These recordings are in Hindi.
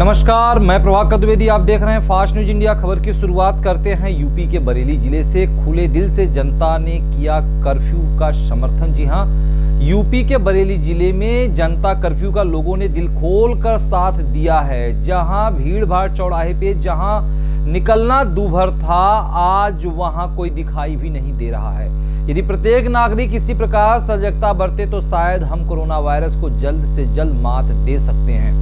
नमस्कार, मैं प्रभाकर द्विवेदी। आप देख रहे हैं फास्ट न्यूज इंडिया। खबर की शुरुआत करते हैं यूपी के बरेली जिले से। खुले दिल से जनता ने किया कर्फ्यू का समर्थन। जी हां, यूपी के बरेली जिले में जनता कर्फ्यू का लोगों ने दिल खोल कर साथ दिया है। जहां भीड़ भाड़ चौराहे पे जहां निकलना दूभर था, आज वहां कोई दिखाई भी नहीं दे रहा है। यदि प्रत्येक नागरिक इसी प्रकार सजगता बरते तो शायद हम कोरोना वायरस को जल्द से जल्द मात दे सकते हैं।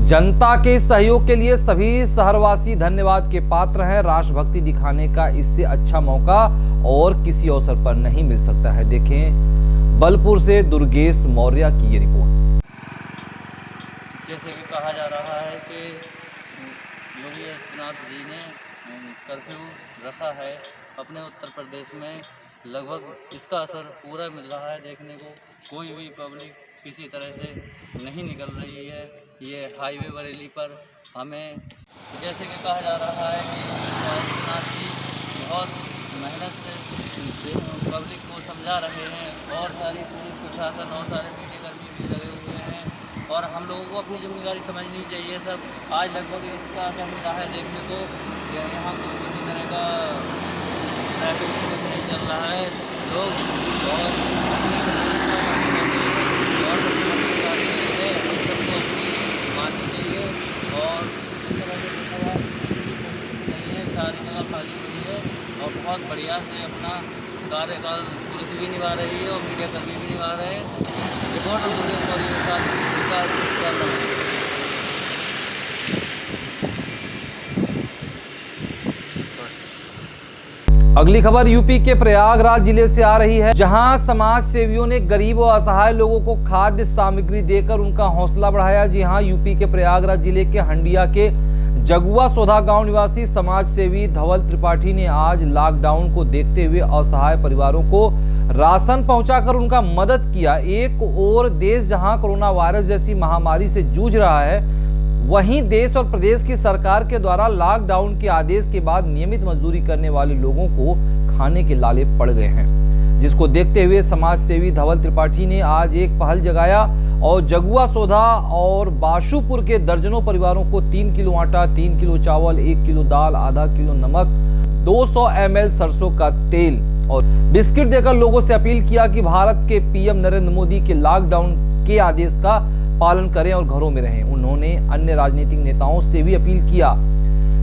जनता के सहयोग के लिए सभी शहरवासी धन्यवाद के पात्र हैं। राष्ट्रभक्ति दिखाने का इससे अच्छा मौका और किसी अवसर पर नहीं मिल सकता है। देखें बलपुर से दुर्गेश मौर्य की ये रिपोर्ट। जैसे कि कहा जा रहा है कि योगी आदित्यनाथ जी ने कर्फ्यू रखा है अपने उत्तर प्रदेश में, लगभग इसका असर पूरा मिल रहा है देखने को। कोई भी पब्लिक किसी तरह से नहीं निकल रही है। ये हाईवे बरेली पर हमें जैसे कि कहा जा रहा है कि आदित्यनाथ जी बहुत मेहनत से पब्लिक को समझा रहे हैं और सारी पुलिस प्रशासन और सारे मीडियाकर्मी भी लगे हुए हैं और हम लोगों को अपनी जिम्मेदारी समझनी चाहिए। सब आज लगभग इसका असर मिला है देखने को। यहाँ कोई किसी तरह का ट्रैफिक पुलिस नहीं चल रहा है। लोग माननी चाहिए और इस तरह से देखा नहीं है, सारी जगह खाली हुई है और बहुत बढ़िया से अपना कार्यकाल पुलिस भी निभा रही है और मीडियाकर्मी भी निभा रहे हैं। रिपोर्ट दुर्गेश मौर्य के साथ विकास कर रहे हैं। अगली खबर यूपी के प्रयागराज जिले से आ रही है, जहां समाज सेवियों ने गरीब और असहाय लोगों को खाद्य सामग्री देकर उनका हौसला बढ़ाया। जी हां, यूपी के प्रयागराज जिले के हंडिया के जगुआ सोधा गांव निवासी समाज सेवी धवल त्रिपाठी ने आज लॉकडाउन को देखते हुए असहाय परिवारों को राशन पहुंचाकर उनका मदद किया। एक और देश जहां कोरोना वायरस जैसी महामारी से जूझ रहा है, वहीं देश और प्रदेश की सरकार के द्वारा लॉकडाउन के आदेश के बाद नियमित मजदूरी करने वाले लोगों को खाने के लाले पड़ गए हैं, जिसको देखते हुए समाज सेवी धवल त्रिपाठी ने आज एक पहल जगाया और जगुआ सोधा और बाशुपुर के दर्जनों परिवारों को 3 किलो आटा, 3 किलो चावल, 1 किलो दाल, आधा किलो नमक, 200 ml सरसों का तेल और बिस्किट देकर लोगों से अपील किया कि भारत के पीएम नरेंद्र मोदी के लॉकडाउन के आदेश का पालन करें और घरों में रहें। उन्होंने अन्य राजनीतिक नेताओं से भी अपील किया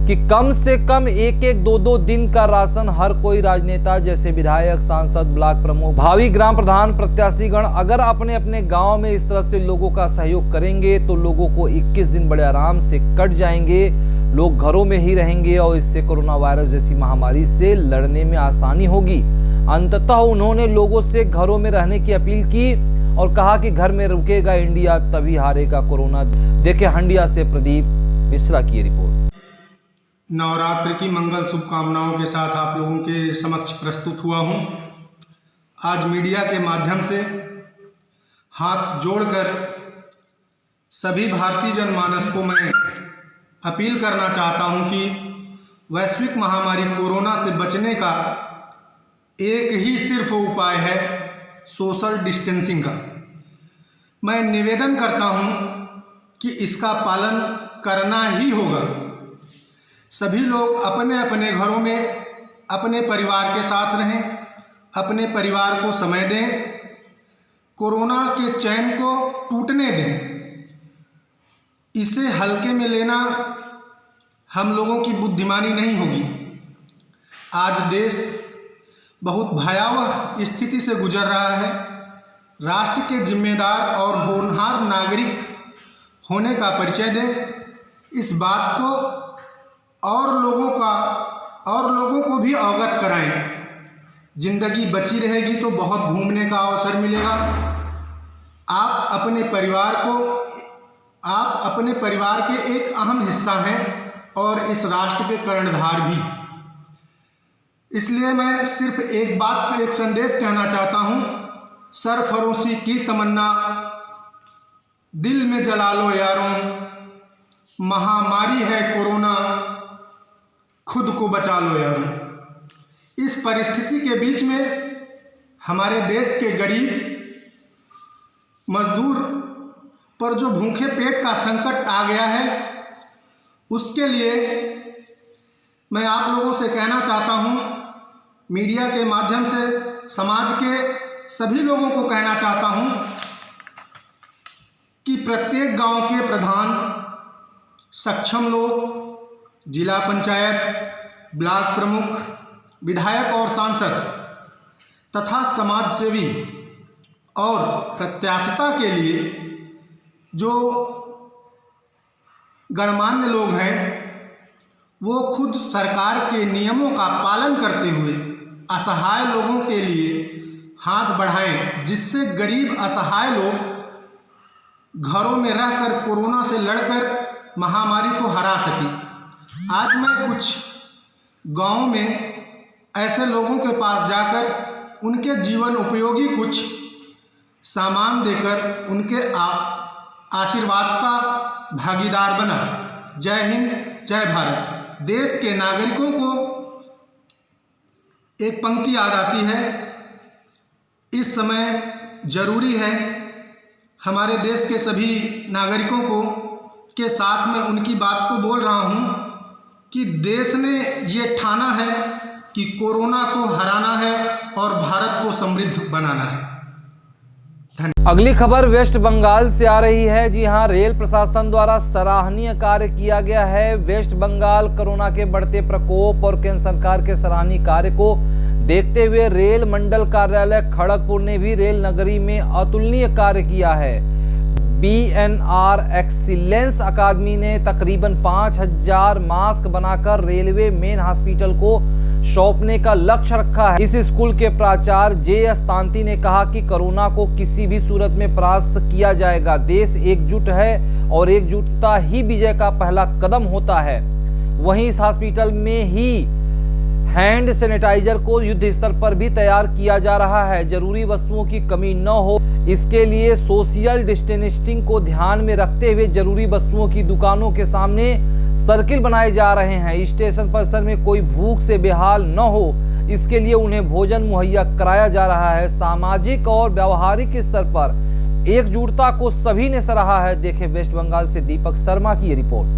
कि कम से कम 1-1, 2-2 दिन का राशन हर कोई राजनेता जैसे विधायक, सांसद, ब्लॉक प्रमुख, भावी ग्राम प्रधान, प्रत्याशीगण अगर अपने अपने गांव में इस तरह से लोगों का सहयोग करेंगे तो लोगों को 21 दिन बड़े आराम से कट जाएंगे। लोग घरों में ही रहेंगे और इससे कोरोना वायरस जैसी महामारी से लड़ने में आसानी होगी। अंततः उन्होंने लोगों से घरों में रहने की अपील की और कहा कि घर में रुकेगा इंडिया तभी हारेगा कोरोना। देखे हंडिया से प्रदीप मिश्रा की रिपोर्ट। नवरात्र की मंगल शुभकामनाओं के साथ आप लोगों के समक्ष प्रस्तुत हुआ हूं। आज मीडिया के माध्यम से हाथ जोड़कर सभी भारतीय जनमानस को मैं अपील करना चाहता हूं कि वैश्विक महामारी कोरोना से बचने का एक ही सिर्फ उपाय है, सोशल डिस्टेंसिंग का। मैं निवेदन करता हूं कि इसका पालन करना ही होगा। सभी लोग अपने अपने घरों में अपने परिवार के साथ रहें, अपने परिवार को समय दें, कोरोना के चैन को टूटने दें। इसे हल्के में लेना हम लोगों की बुद्धिमानी नहीं होगी। आज देश बहुत भयावह स्थिति से गुजर रहा है। राष्ट्र के जिम्मेदार और होनहार नागरिक होने का परिचय दें। इस बात को और लोगों को भी अवगत कराएं। जिंदगी बची रहेगी तो बहुत घूमने का अवसर मिलेगा। आप अपने परिवार के एक अहम हिस्सा हैं और इस राष्ट्र के कर्णधार भी। इसलिए मैं सिर्फ एक संदेश कहना चाहता हूं, सरफरोशी की तमन्ना दिल में जला लो यारों, महामारी है कोरोना, खुद को बचा लो यारों। इस परिस्थिति के बीच में हमारे देश के गरीब मजदूर पर जो भूखे पेट का संकट आ गया है, उसके लिए मैं आप लोगों से कहना चाहता हूँ, मीडिया के माध्यम से समाज के सभी लोगों को कहना चाहता हूँ कि प्रत्येक गांव के प्रधान, सक्षम लोग, जिला पंचायत, ब्लॉक प्रमुख, विधायक और सांसद तथा समाज सेवी और प्रत्याशिता के लिए जो गणमान्य लोग हैं वो खुद सरकार के नियमों का पालन करते हुए असहाय लोगों के लिए हाथ बढ़ाएं, जिससे गरीब असहाय लोग घरों में रहकर कोरोना से लड़कर महामारी को हरा सकें। आज मैं कुछ गांव में ऐसे लोगों के पास जाकर उनके जीवन उपयोगी कुछ सामान देकर उनके आशीर्वाद का भागीदार बना। जय हिंद, जय भारत। देश के नागरिकों को एक पंक्ति याद आती है, इस समय जरूरी है हमारे देश के सभी नागरिकों को के साथ में उनकी बात को बोल रहा हूँ कि देश ने ये ठाना है कि कोरोना को हराना है और भारत को समृद्ध बनाना है। अगली खबर वेस्ट बंगाल से आ रही है। जी हां, रेल प्रशासन द्वारा सराहनीय कार्य किया गया है। वेस्ट बंगाल कोरोना के बढ़ते प्रकोप और केंद्र सरकार के सराहनीय कार्य को देखते हुए रेल मंडल कार्यालय खड़गपुर ने भी रेल नगरी में अतुलनीय कार्य किया है। BNR एक्सीलेंस अकादमी ने तकरीबन 5000 मास्क बनाकर रेलवे मेन हॉस्पिटल को सौंपने का लक्ष्य रखा है। इस स्कूल के प्राचार्य JS तांती ने कहा कि कोरोना को किसी भी सूरत में परास्त किया जाएगा। देश एकजुट है और एकजुटता ही विजय का पहला कदम होता है। वहीं इस हॉस्पिटल में ही हैंड सैनिटाइजर को युद्ध स्तर पर भी तैयार किया जा रहा है। जरूरी वस्तुओं की कमी न हो, इसके लिए सोशल डिस्टेंसिंग को ध्यान में रखते हुए जरूरी वस्तुओं की दुकानों के सामने सर्किल बनाए जा रहे हैं। स्टेशन परिसर में कोई भूख से बेहाल न हो, इसके लिए उन्हें भोजन मुहैया कराया जा रहा है। सामाजिक और व्यावहारिक स्तर पर एकजुटता को सभी ने सराहा है। देखें वेस्ट बंगाल से दीपक शर्मा की ये रिपोर्ट।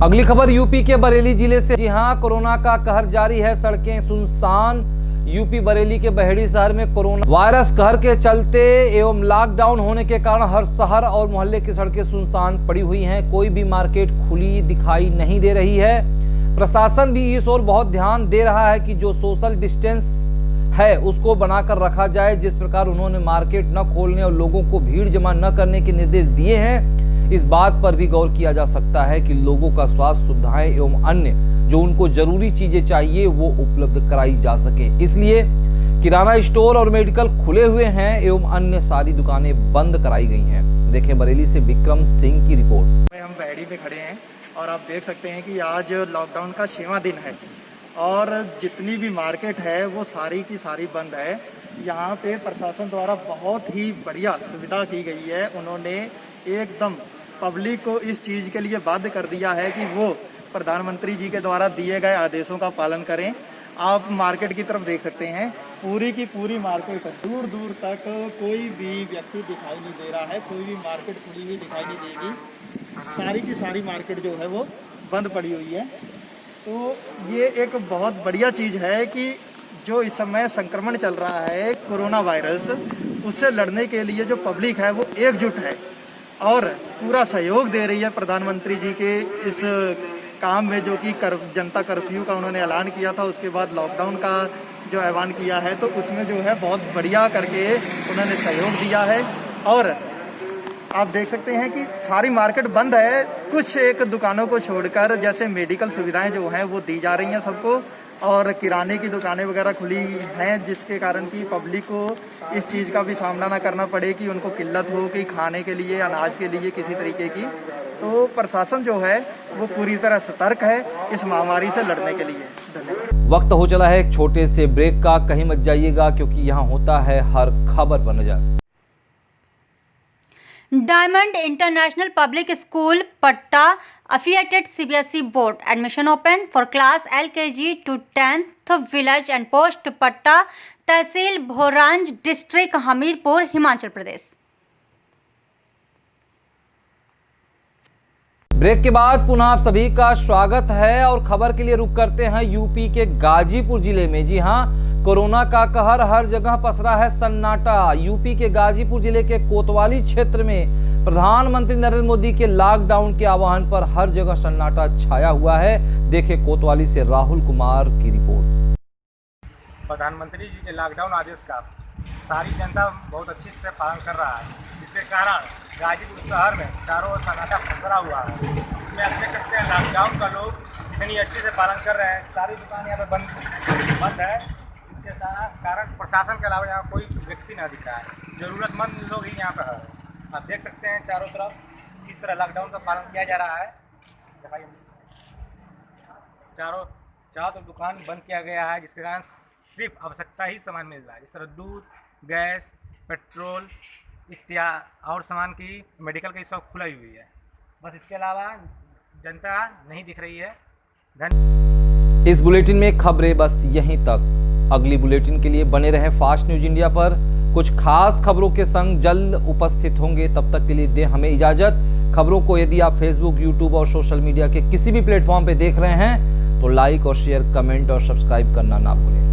अगली खबर यूपी के बरेली जिले से। जी हां, कोरोना का कहर जारी है, सड़कें सुनसान। यूपी बरेली के बहेड़ी शहर में कोरोना वायरस कहर के चलते एवं लॉकडाउन होने के कारण हर शहर और मोहल्ले की सड़कें सुनसान पड़ी हुई हैं। कोई भी मार्केट खुली दिखाई नहीं दे रही है। प्रशासन भी इस ओर बहुत ध्यान दे रहा है कि जो सोशल डिस्टेंस है उसको बनाकर रखा जाए। जिस प्रकार उन्होंने मार्केट न खोलने और लोगों को भीड़ जमा न करने के निर्देश दिए हैं, इस बात पर भी गौर किया जा सकता है कि लोगों का स्वास्थ्य सुविधाएं एवं अन्य जो उनको जरूरी चीजें चाहिए वो उपलब्ध कराई जा सके। इसलिए किराना स्टोर और मेडिकल खुले हुए हैं एवं अन्य सारी दुकानें बंद कराई गई हैं। देखें बरेली से विक्रम सिंह की रिपोर्ट। हम बहेड़ी में खड़े हैं और आप देख सकते हैं कि आज लॉकडाउन का 6वां दिन है और जितनी भी मार्केट है वो सारी की सारी बंद है। यहाँ पे प्रशासन द्वारा बहुत ही बढ़िया सुविधा की गई है। उन्होंने एकदम पब्लिक को इस चीज़ के लिए बाध्य कर दिया है कि वो प्रधानमंत्री जी के द्वारा दिए गए आदेशों का पालन करें। आप मार्केट की तरफ देख सकते हैं, पूरी की पूरी मार्केट दूर दूर तक कोई भी व्यक्ति दिखाई नहीं दे रहा है। कोई भी मार्केट खुली हुई दिखाई नहीं देगी। सारी की सारी मार्केट जो है वो बंद पड़ी हुई है। तो ये एक बहुत बढ़िया चीज़ है कि जो इस समय संक्रमण चल रहा है कोरोना वायरस, उससे लड़ने के लिए जो पब्लिक है वो एकजुट है और पूरा सहयोग दे रही है प्रधानमंत्री जी के इस काम में, जो कि जनता कर्फ्यू का उन्होंने ऐलान किया था। उसके बाद लॉकडाउन का जो ऐलान किया है तो उसमें जो है बहुत बढ़िया करके उन्होंने सहयोग दिया है। और आप देख सकते हैं कि सारी मार्केट बंद है। कुछ एक दुकानों को छोड़कर जैसे मेडिकल सुविधाएं जो हैं वो दी जा रही हैं सबको, और किराने की दुकानें वगैरह खुली हैं, जिसके कारण कि पब्लिक को इस चीज़ का भी सामना ना करना पड़े कि उनको किल्लत हो कि खाने के लिए, अनाज के लिए किसी तरीके की। तो प्रशासन जो है वो पूरी तरह सतर्क है इस महामारी से लड़ने के लिए। धन्यवाद। वक्त हो चला है एक छोटे से ब्रेक का, कहीं मत जाइएगा क्योंकि यहाँ होता है हर खबर पर नजर। डायमंड इंटरनेशनल पब्लिक स्कूल पट्टा affiliated CBSE board admission open for class LKG to 10th village and post पट्टा तहसील भोरांज डिस्ट्रिक्ट हमीरपुर हिमाचल प्रदेश। ब्रेक के बाद पुनः आप सभी का स्वागत है और खबर के लिए रुक करते हैं यूपी के गाजीपुर जिले में। जी हां, कोरोना का कहर हर जगह पसरा है सन्नाटा। यूपी के गाजीपुर जिले के कोतवाली क्षेत्र में प्रधानमंत्री नरेंद्र मोदी के लॉकडाउन के आह्वान पर हर जगह सन्नाटा छाया हुआ है। देखें कोतवाली से राहुल कुमार की रिपोर्ट। प्रधानमंत्री जी के लॉकडाउन आदेश का सारी जनता बहुत अच्छी से पालन कर रहा है, जिसके कारण गाजीपुर शहर में चारों ओर सन्नाटा पसरा हुआ है। इसमें आप देख सकते हैं लॉकडाउन का लोग इतनी अच्छे से पालन कर रहे हैं। सारी दुकान यहाँ पे बंद है। इसके कारण प्रशासन के अलावा यहाँ कोई व्यक्ति नहीं दिखा है। ज़रूरतमंद लोग ही यहाँ पर है। आप देख सकते हैं चारों तरफ किस तरह लॉकडाउन का पालन किया जा रहा है। चारों तरफ दुकान बंद किया गया है, जिसके कारण सिर्फ आवश्यकता ही सामान मिल रहा है, जिस तरह दूध, गैस, पेट्रोल इत्यादि और सामान की मेडिकल की शॉप खुलाई हुई है। बस इसके अलावा जनता नहीं दिख रही है। इस बुलेटिन में खबरें बस यहीं तक। अगली बुलेटिन के लिए बने रहें फास्ट न्यूज इंडिया पर। कुछ खास खबरों के संग जल्द उपस्थित होंगे। तब तक के लिए दें हमें इजाजत। खबरों को यदि आप फेसबुक, यूट्यूब और सोशल मीडिया के किसी भी प्लेटफॉर्म पे देख रहे हैं तो लाइक और शेयर, कमेंट और सब्सक्राइब करना ना भूलें।